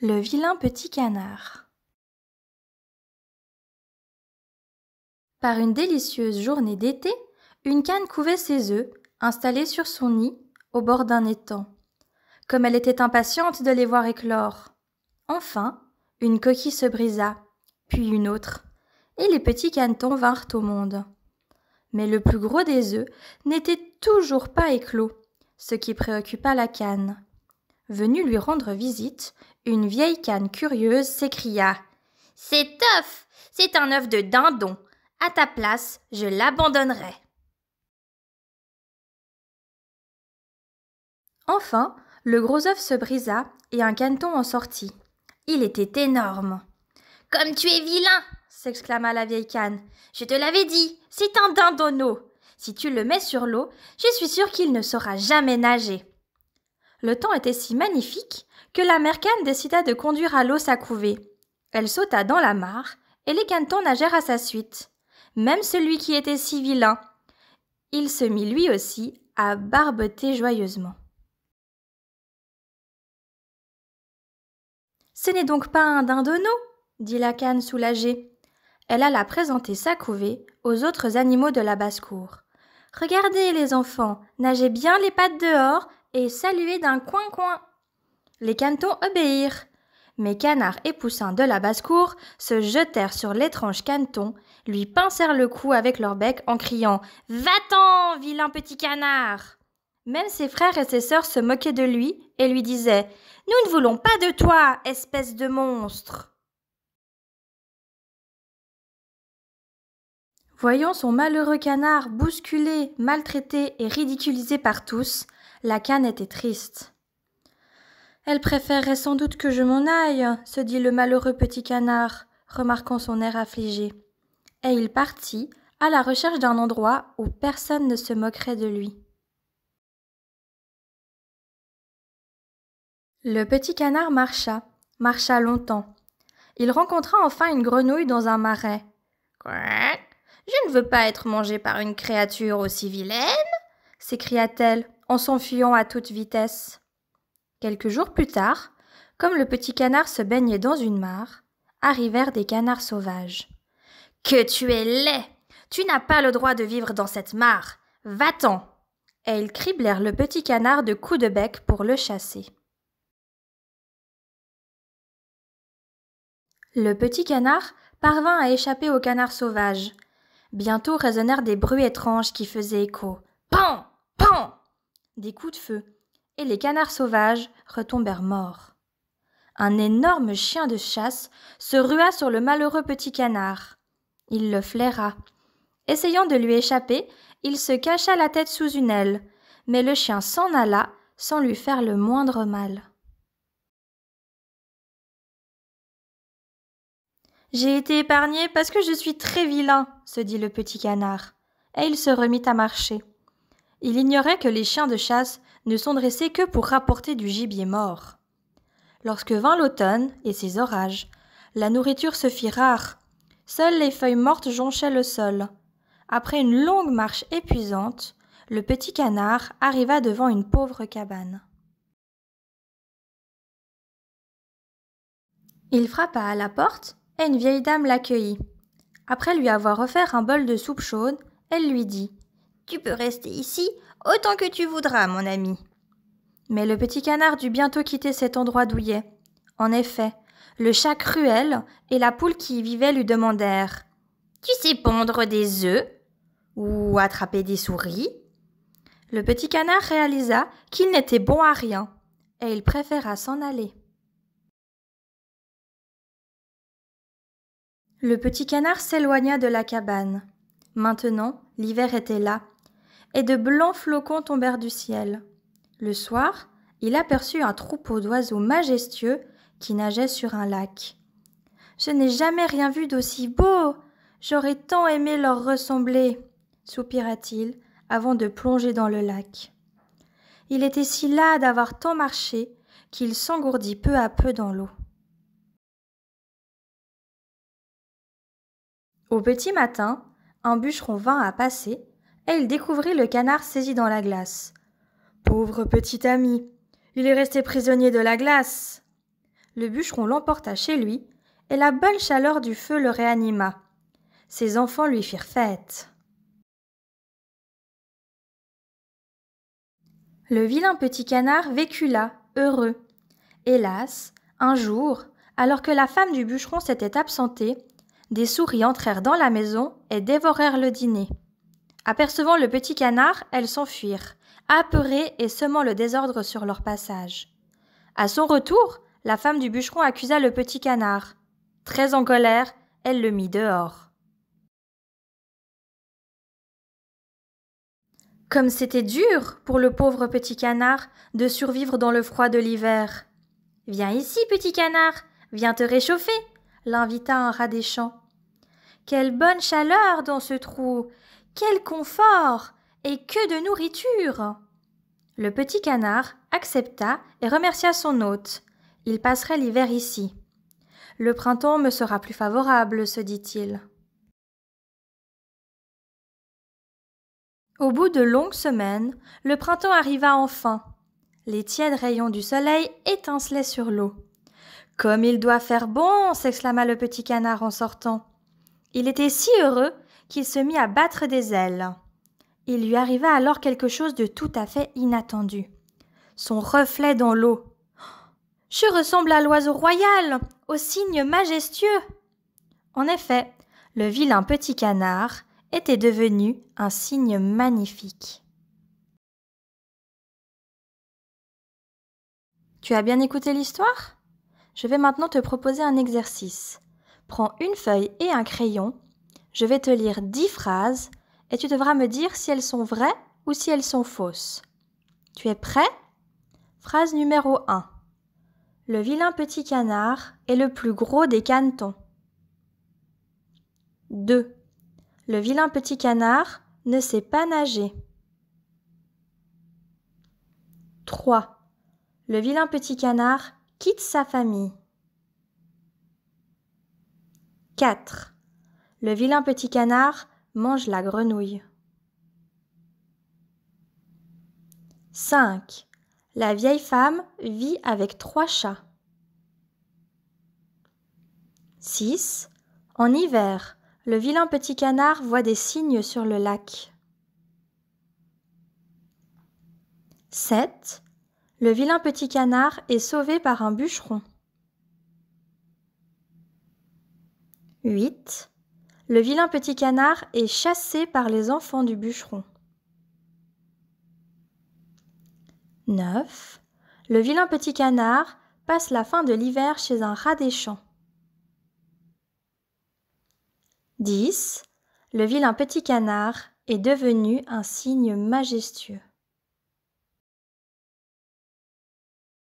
Le vilain petit canard. Par une délicieuse journée d'été, une canne couvait ses œufs, installée sur son nid, au bord d'un étang. Comme elle était impatiente de les voir éclore. Enfin, une coquille se brisa, puis une autre, et les petits canetons vinrent au monde. Mais le plus gros des œufs n'était toujours pas éclos, ce qui préoccupa la canne. Venue lui rendre visite, une vieille canne curieuse s'écria « Cet œuf, c'est un œuf de dindon. À ta place, je l'abandonnerai. » Enfin, le gros œuf se brisa et un caneton en sortit. Il était énorme. « Comme tu es vilain !» s'exclama la vieille canne. « Je te l'avais dit, c'est un dindonneau. Si tu le mets sur l'eau, je suis sûre qu'il ne saura jamais nager. » Le temps était si magnifique que la mère canne décida de conduire à l'eau sa couvée. Elle sauta dans la mare et les canetons nagèrent à sa suite. Même celui qui était si vilain, il se mit lui aussi à barboter joyeusement. « Ce n'est donc pas un dindonneau ?» dit la canne soulagée. Elle alla présenter sa couvée aux autres animaux de la basse-cour. « Regardez les enfants, nagez bien les pattes dehors et saluez d'un coin-coin. » Les canetons obéirent. Mais Canard et Poussin de la basse-cour se jetèrent sur l'étrange caneton, lui pincèrent le cou avec leur bec en criant « Va-t'en, vilain petit canard !» Même ses frères et ses sœurs se moquaient de lui et lui disaient « Nous ne voulons pas de toi, espèce de monstre !» Voyant son malheureux canard bousculé, maltraité et ridiculisé par tous, la canne était triste. « Elle préférerait sans doute que je m'en aille, » se dit le malheureux petit canard, remarquant son air affligé. Et il partit à la recherche d'un endroit où personne ne se moquerait de lui. Le petit canard marcha longtemps. Il rencontra enfin une grenouille dans un marais. « Quack ! Je ne veux pas être mangée par une créature aussi vilaine !» s'écria-t-elle en s'enfuyant à toute vitesse. Quelques jours plus tard, comme le petit canard se baignait dans une mare, arrivèrent des canards sauvages. « Que tu es laid ! Tu n'as pas le droit de vivre dans cette mare. Va-t'en !» Et ils criblèrent le petit canard de coups de bec pour le chasser. Le petit canard parvint à échapper aux canards sauvages. Bientôt résonnèrent des bruits étranges qui faisaient écho. Pan! Pan! Des coups de feu, et les canards sauvages retombèrent morts. Un énorme chien de chasse se rua sur le malheureux petit canard. Il le flaira. Essayant de lui échapper, il se cacha la tête sous une aile, mais le chien s'en alla sans lui faire le moindre mal. « J'ai été épargné parce que je suis très vilain, » se dit le petit canard, et il se remit à marcher. Il ignorait que les chiens de chasse ne sont dressés que pour rapporter du gibier mort. Lorsque vint l'automne et ses orages, la nourriture se fit rare. Seules les feuilles mortes jonchaient le sol. Après une longue marche épuisante, le petit canard arriva devant une pauvre cabane. Il frappa à la porte et une vieille dame l'accueillit. Après lui avoir offert un bol de soupe chaude, elle lui dit « Tu peux rester ici autant que tu voudras, mon ami. » Mais le petit canard dut bientôt quitter cet endroit douillet. En effet, le chat cruel et la poule qui y vivait lui demandèrent « Tu sais pondre des œufs ou attraper des souris ?» Le petit canard réalisa qu'il n'était bon à rien et il préféra s'en aller. Le petit canard s'éloigna de la cabane. Maintenant, l'hiver était là, et de blancs flocons tombèrent du ciel. Le soir, il aperçut un troupeau d'oiseaux majestueux qui nageaient sur un lac. « Je n'ai jamais rien vu d'aussi beau. J'aurais tant aimé leur ressembler, » soupira-t-il avant de plonger dans le lac. Il était si las d'avoir tant marché qu'il s'engourdit peu à peu dans l'eau. Au petit matin, un bûcheron vint à passer et il découvrit le canard saisi dans la glace. « Pauvre petit ami, il est resté prisonnier de la glace. » le bûcheron l'emporta chez lui, et la bonne chaleur du feu le réanima. Ses enfants lui firent fête. Le vilain petit canard vécut là, heureux. Hélas, un jour, alors que la femme du bûcheron s'était absentée, des souris entrèrent dans la maison et dévorèrent le dîner. Apercevant le petit canard, elles s'enfuirent, apeurées et semant le désordre sur leur passage. À son retour, la femme du bûcheron accusa le petit canard. Très en colère, elle le mit dehors. Comme c'était dur pour le pauvre petit canard de survivre dans le froid de l'hiver. « Viens ici, petit canard, viens te réchauffer !» l'invita un rat des champs. « Quelle bonne chaleur dans ce trou! Quel confort! Et que de nourriture !» Le petit canard accepta et remercia son hôte. Il passerait l'hiver ici. « Le printemps me sera plus favorable, se dit-il. Au bout de longues semaines, le printemps arriva enfin. Les tièdes rayons du soleil étincelaient sur l'eau. « Comme il doit faire bon !» s'exclama le petit canard en sortant. Il était si heureux qu'il se mit à battre des ailes. Il lui arriva alors quelque chose de tout à fait inattendu. Son reflet dans l'eau. « Je ressemble à l'oiseau royal, au cygne majestueux !» En effet, le vilain petit canard était devenu un cygne magnifique. Tu as bien écouté l'histoire ? Je vais maintenant te proposer un exercice. Prends une feuille et un crayon. Je vais te lire 10 phrases et tu devras me dire si elles sont vraies ou si elles sont fausses. Tu es prêt ? Phrase numéro 1. Le vilain petit canard est le plus gros des canetons. 2. Le vilain petit canard ne sait pas nager. 3. Le vilain petit canard quitte sa famille. 4. Le vilain petit canard mange la grenouille. 5. La vieille femme vit avec 3 chats. 6. En hiver, le vilain petit canard voit des cygnes sur le lac. 7. Le vilain petit canard est sauvé par un bûcheron. 8. Le vilain petit canard est chassé par les enfants du bûcheron. 9. Le vilain petit canard passe la fin de l'hiver chez un rat des champs. 10. Le vilain petit canard est devenu un cygne majestueux.